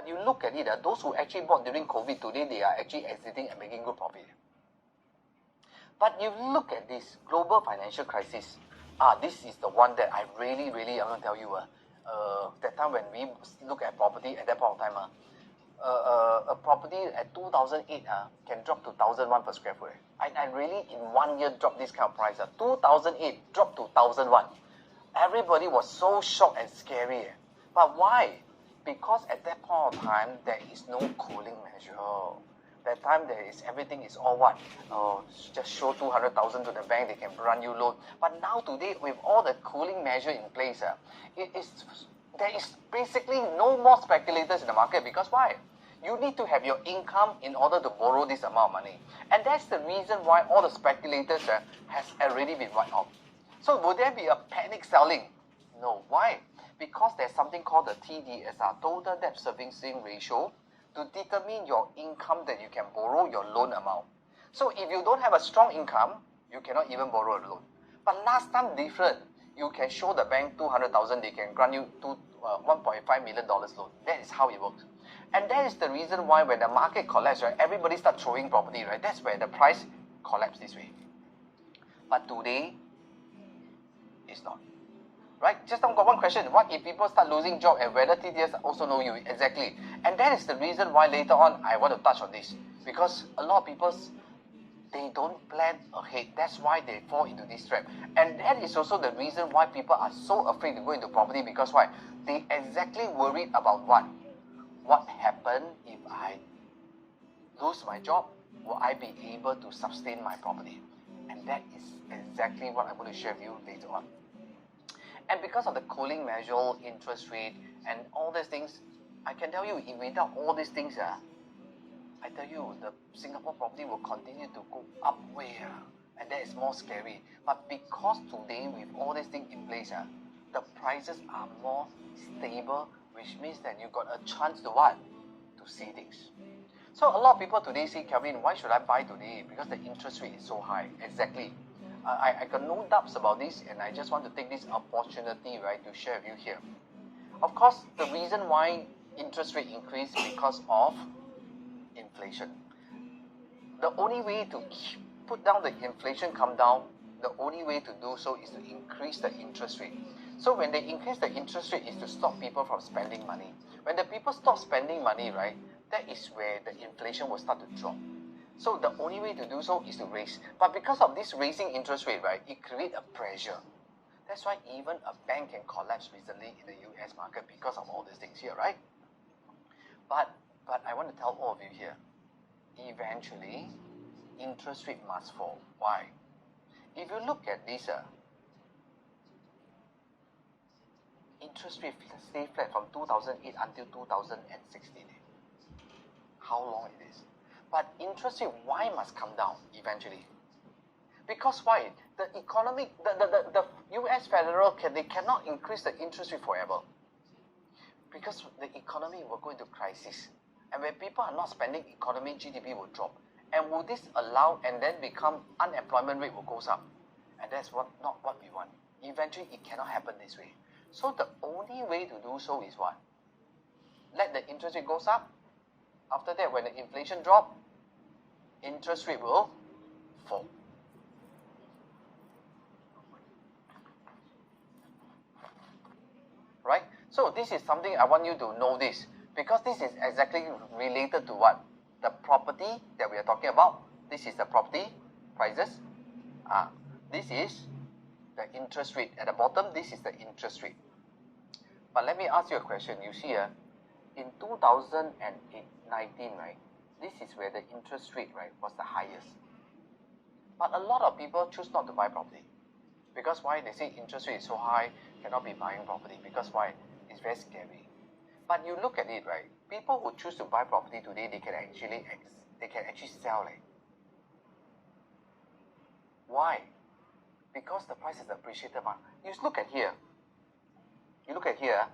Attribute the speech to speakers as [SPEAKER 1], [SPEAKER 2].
[SPEAKER 1] But you look at it, those who actually bought during COVID, today they are actually exiting and making good profit. But you look at this global financial crisis. This is the one that I really, I'm going to tell you. That time when we look at property at that point of time, a property at 2008 can drop to 1,001 per square foot. I really in 1 year dropped this kind of price. 2008 dropped to 1,001. Everybody was so shocked and scary. But why? Because at that point of time, there is no cooling measure. That time everything is all what? Just show 200,000 to the bank, they can run you loan. But now today, with all the cooling measure in place, there is basically no more speculators in the market. Because why? You need to have your income in order to borrow this amount of money. And that's the reason why all the speculators has already been wiped out. So would there be a panic selling? No. Why? Because there's something called the TDSR, Total Debt Servicing Ratio, to determine your income that you can borrow your loan amount. So if you don't have a strong income, you cannot even borrow a loan. But last time different. You can show the bank 200,000, they can grant you $1.5 million loan. That is how it works. And that is the reason why when the market collapses, right, everybody starts throwing property, right? That's where the price collapses this way. But today, it's not. Right? Just now got one question. What if people start losing job and whether TDS also know you? Exactly. And that is the reason why later on I want to touch on this. Because a lot of people, they don't plan ahead. That's why they fall into this trap. And that is also the reason why people are so afraid to go into property. Because why? They exactly worried about what? What happened if I lose my job? Will I be able to sustain my property? And that is exactly what I'm going to share with you later on. And because of the cooling measure, interest rate, and all these things, I can tell you, if without all these things, I tell you, the Singapore property will continue to go up way, and that is more scary. But because today, with all these things in place, the prices are more stable, which means that you got a chance to what? To see things. So a lot of people today say, Kelvin, why should I buy today? Because the interest rate is so high. Exactly. I got no doubts about this, and I just want to take this opportunity, right, to share with you here. Of course, the reason why interest rate increase because of inflation. The only way to put down the inflation come down, the only way to do so is to increase the interest rate. So when they increase the interest rate is to stop people from spending money. When the people stop spending money, right, that is where the inflation will start to drop. So the only way to do so is to raise. But because of this raising interest rate, right, it creates a pressure. That's why even a bank can collapse recently in the US market because of all these things here, right? But I want to tell all of you here, eventually, interest rate must fall. Why? If you look at this, interest rate stay flat from 2008 until 2016. How long it is? But interest rate, why must come down eventually? Because why? The economic, the US Federal, they cannot increase the interest rate forever. Because the economy will go into crisis. And when people are not spending, economy, GDP will drop. And will this allow and then become unemployment rate will go up? And that's not what we want. Eventually, it cannot happen this way. So the only way to do so is what? Let the interest rate goes up. After that, when the inflation drop, interest rate will fall. Right? So this is something I want you to know this. Because this is exactly related to what? The property that we are talking about. This is the property prices. This is the interest rate. At the bottom, this is the interest rate. But let me ask you a question. You see, in 2019, right, this is where the interest rate, right, was the highest. But a lot of people choose not to buy property. Because why? They say interest rate is so high, cannot be buying property. Because why? It's very scary. But you look at it, right, people who choose to buy property today, they can actually sell. Like. Why? Because the price is appreciated. You look at here. You look at here,